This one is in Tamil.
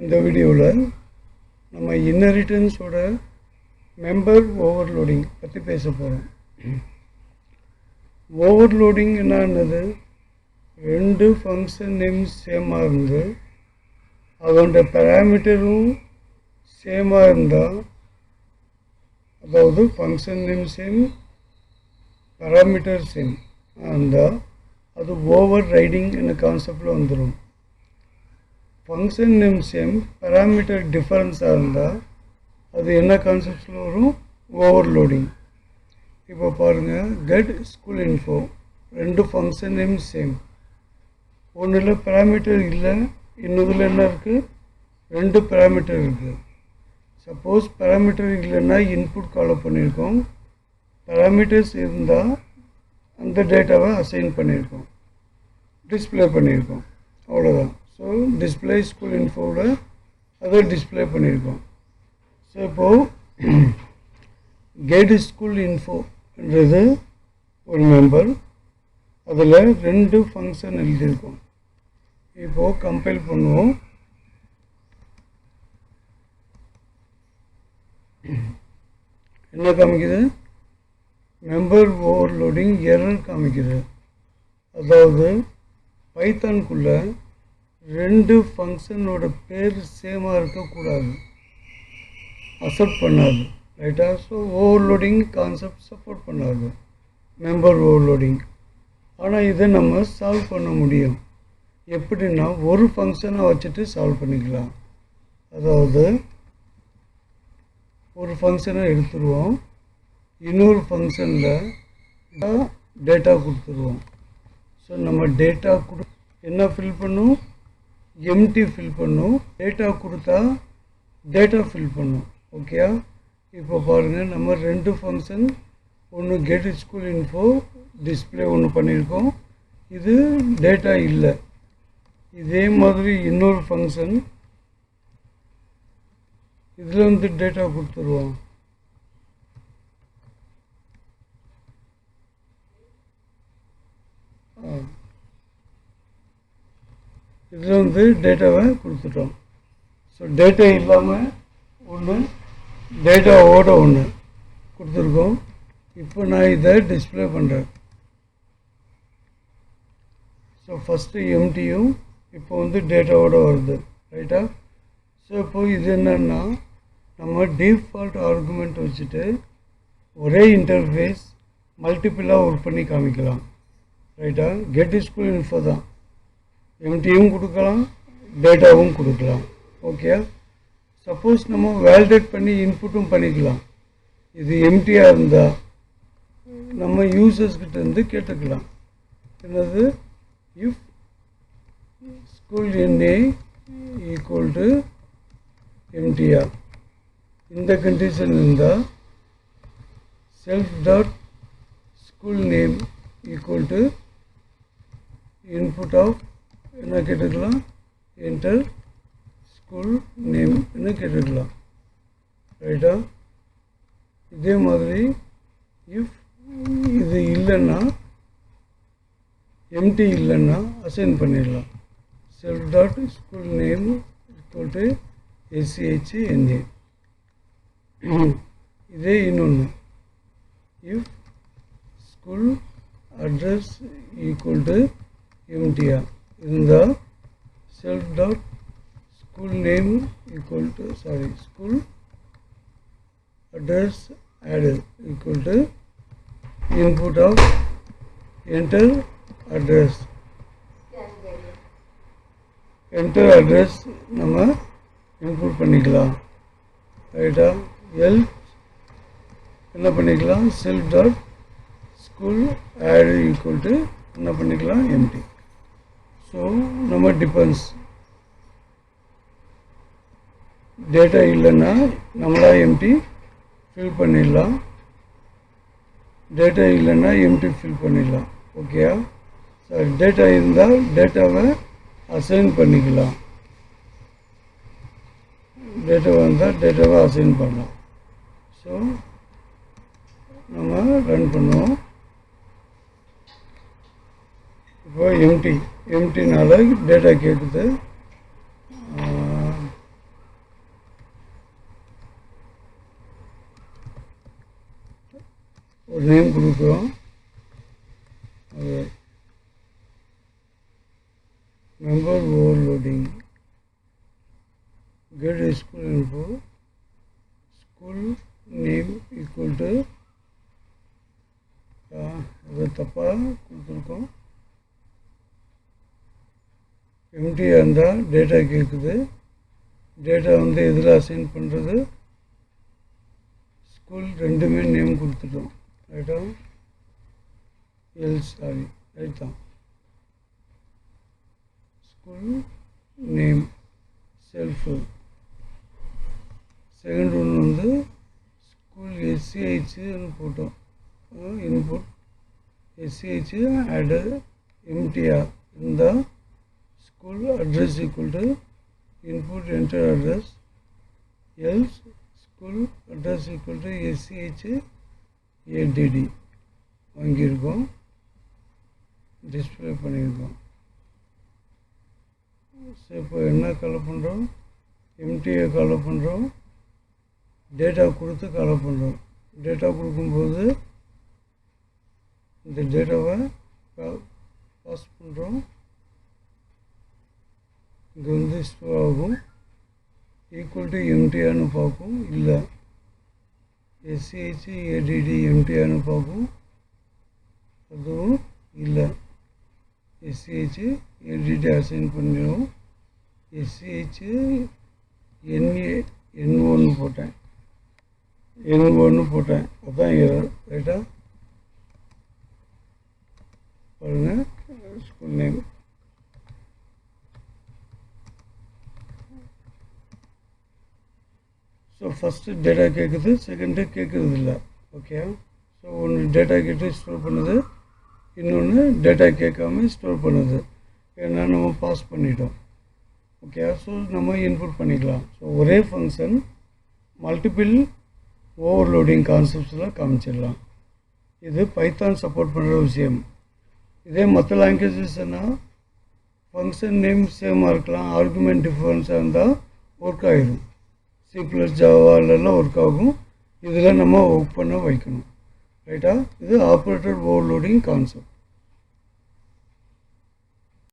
இந்த வீடியோவில் நம்ம இன்ஹெரிட்டன்ஸோட மெம்பர் ஓவர்லோடிங் பற்றி பேச போகிறோம். ஓவர்லோடிங் என்னது? ரெண்டு ஃபங்க்ஷன் நேம்ஸ் சேமாக இருந்து அதோட பேராமீட்டரும் சேமாக இருந்தால், அதாவது function name same parameter same இருந்தால் அது ஓவர் ரைடிங் என்ற கான்செப்டில் வந்துடும். ஃபங்க்ஷன் நேம் சேம் பேராமீட்டர் டிஃபரன்ஸாக இருந்தால் அது என்ன கான்செப்டில் வரும்? ஓவர்லோடிங். இப்போ பாருங்கள், கெட் ஸ்கூல் இன்ஃபோ ரெண்டு ஃபங்க்ஷன் நேம் சேம், ஒன்றில் பேராமீட்டர் இல்லை, இன்னொதில் என்ன இருக்குது? ரெண்டு பேராமீட்டர் இருக்குது. சப்போஸ் பேராமீட்டர் இல்லைன்னா இன்புட் கால் பண்ணியிருக்கோம், பேராமீட்டர்ஸ் இருந்தால் அந்த டேட்டாவை அசைன் பண்ணியிருக்கோம், டிஸ்பிளே பண்ணியிருக்கோம், அவ்வளோதான். ஸோ டிஸ்பிளே ஸ்கூல் இன்ஃபோவில் அதை டிஸ்பிளே பண்ணியிருக்கோம். ஸோ இப்போது கெட் ஸ்கூல் இன்ஃபோன்றது ஒரு மெம்பர், அதில் ரெண்டு ஃபங்க்ஷன் எழுதியிருக்கோம். இப்போது கம்பைல் பண்ணுவோம். என்ன காமிக்குது? மெம்பர் ஓவர்லோடிங் எரர் காமிக்குது. அதாவது பைத்தானுக்குள்ளே ரெண்டு ஃபங்க்ஷனோட பேர் சேமாக இருக்கக்கூடாது, அக்செப்ட் பண்ணாது, ரைட்டா? ஸோ ஓவர்லோடிங் கான்செப்ட் சப்போர்ட் பண்ணாது மெம்பர் ஓவர்லோடிங். ஆனால் இதை நம்ம சால்வ் பண்ண முடியும். எப்படின்னா, ஒரு ஃபங்க்ஷனை வச்சுட்டு சால்வ் பண்ணிக்கலாம். அதாவது ஒரு ஃபங்க்ஷனை எடுத்துருவோம், இன்னொரு ஃபங்க்ஷனில் டேட்டா கொடுத்துருவோம். ஸோ நம்ம டேட்டா என்ன ஃபில் பண்ணும்? எம்டி ஃபில் பண்ணும். டேட்டா கொடுத்தா டேட்டா ஃபில் பண்ணும். ஓகே, இப்போ பாருங்கள், நம்ம ரெண்டு ஃபங்க்ஷன், ஒன்று கெட் ஸ்கூல் இன்ஃபோ டிஸ்பிளே ஒன்று பண்ணியிருக்கோம், இது டேட்டா இல்லை. இதே மாதிரி இன்னொரு ஃபங்க்ஷன், இதில் வந்து டேட்டா கொடுத்துருவோம். இதில் வந்து டேட்டாவை கொடுத்துட்டோம். ஸோ டேட்டா இல்லாமல் ஒன்று, டேட்டாவோட ஒன்று கொடுத்துருக்கோம். இப்போ நான் இதை டிஸ்பிளே பண்ணுறேன். ஸோ ஃபஸ்ட்டு எம்டியும் இப்போ வந்து டேட்டாவோட வருது, ரைட்டா? ஸோ இப்போ இது என்னன்னா, நம்ம டிஃபால்ட் ஆர்குமெண்ட் வச்சுட்டு ஒரே இன்டர்ஃபேஸ் மல்டிபிளாக ஒர்க் பண்ணி காமிக்கலாம், ரைட்டா? கெட் ஸ்கூல் இன்ஃபோ தான், எம்டியும் கொடுக்கலாம், டேட்டாவும் கொடுக்கலாம். ஓகே, சப்போஸ் நம்ம வேலிடேட் பண்ணி இன்புட்டும் பண்ணிக்கலாம். இது எம்டியாக இருந்தால் நம்ம யூசர்ஸ்கிட்ட இருந்து கேட்டுக்கலாம். என்னது? If school NA equal to MTR, இந்த கண்டிஷன் இருந்தால் self dot school name equal to input of என்ன கேட்டுக்கலாம்? என்டர் ஸ்கூல் நேம் என்ன கேட்டுக்கலாம், ரைட்டா? இதே மாதிரி இஃப் இது இல்லைன்னா, எம்டி இல்லைன்னா அசைன் பண்ணிடலாம். Self dot school name equal to SCHNA. இதே இன்னொன்று, if school address equal to எம்டிஆர் இருந்தால் self dot school name equal to school address add equal to input of enter address. Enter address நம்ம இன்புட் பண்ணிக்கலாம், ரைட்டா? என்ன பண்ணிக்கலாம்? Self dot school add equal to என்ன பண்ணிக்கலாம்? எம்டி. ஸோ நம்ம டிபெண்ட்ஸ், டேட்டா இல்லைன்னா நம்மளா எம்டி ஃபில் பண்ணிடலாம், டேட்டா இல்லைன்னா எம்டி ஃபில் பண்ணிடலாம். ஓகேயா? சார் டேட்டா இருந்தால் டேட்டாவை அசைன் பண்ணிக்கலாம், டேட்டா வந்தால் டேட்டாவை அசைன் பண்ணலாம். ஸோ நம்ம ரன் பண்ணுவோம். இப்போ எம்டினால டேட்டா கேட்குது, ஒரு நேம் கொடுக்குறோம். அது member overloading get school info school name equal to அது தப்பாக கொடுத்துருக்கோம். எம்டியாக இருந்தால் டேட்டா கேட்குது. டேட்டா வந்து எதில் அசைன் பண்ணுறது, ஸ்கூல் ரெண்டுமே நேம் கொடுத்துட்டோம். ரைட்டா? சாரி ரைட் தான். School name shelf. செகண்ட் ஒன்று வந்து ஸ்கூல் எஸ்சிஹெச்னு போட்டோம். இன்புட் எஸ்சிஹெச் ஆட் எம்டிஆர் இருந்தால் school address equal to input enter address else school address equal to SCH ADT வாங்கியிருக்கோம், டிஸ்பிளே பண்ணியிருக்கோம். ஸோ இப்போ என்ன கால் பண்ணுறோம், எம்டிஏ கால் பண்ணுறோம், டேட்டா கொடுத்து கால் பண்ணுறோம். டேட்டா கொடுக்கும்போது இந்த டேட்டாவை பாஸ் பண்ணுறோம். இங்கே வந்து ஸ்டோர் ஆகும். ஈக்குவல் டு எம்டிஆர்னு பார்க்கும், இல்லை எஸ்சிஹெச் ஏடிடி எம்டிஆர்னு பார்க்கும், அதுவும் இல்லை. எஸ்சிஹெச் ஏடிடி அசைன் பண்ணிடும். எஸ்சிஹெச் என்ஓன்னு போட்டேன், என்ஓன்னு போட்டேன், அதுதான் எரர். ரைட்டா? பாருங்கள், school name so first data கேட்குது, செகண்டு கேட்குறது இல்லை. ஓகே, ஸோ ஒன்று டேட்டா கேட்டு ஸ்டோர் பண்ணுது, இன்னொன்று டேட்டா கேட்காம ஸ்டோர் பண்ணுது. ஏன்னா நம்ம பாஸ் பண்ணிட்டோம். ஓகே, ஸோ நம்ம இன்புட் பண்ணிக்கலாம். ஸோ ஒரே ஃபங்க்ஷன் மல்டிபிள் ஓவர்லோடிங் கான்செப்ட்ஸில் காமிச்சிடலாம். இது பைத்தான் சப்போர்ட் பண்ணுற விஷயம். இதே மற்ற லாங்குவேஜஸ்னா ஃபங்க்ஷன் நேம் சேமாக இருக்கலாம், ஆர்குமெண்ட் டிஃபரன்ஸாக இருந்தால் ஒர்க் ஆகிடும். சி ப்ளஸ் ஜாவாலெல்லாம் ஒர்க் ஆகும். இதில் நம்ம ஒர்க் பண்ண வைக்கணும். ரைட்டா? இது ஆப்ரேட்டர் ஓவர்லோடிங் கான்செப்ட்.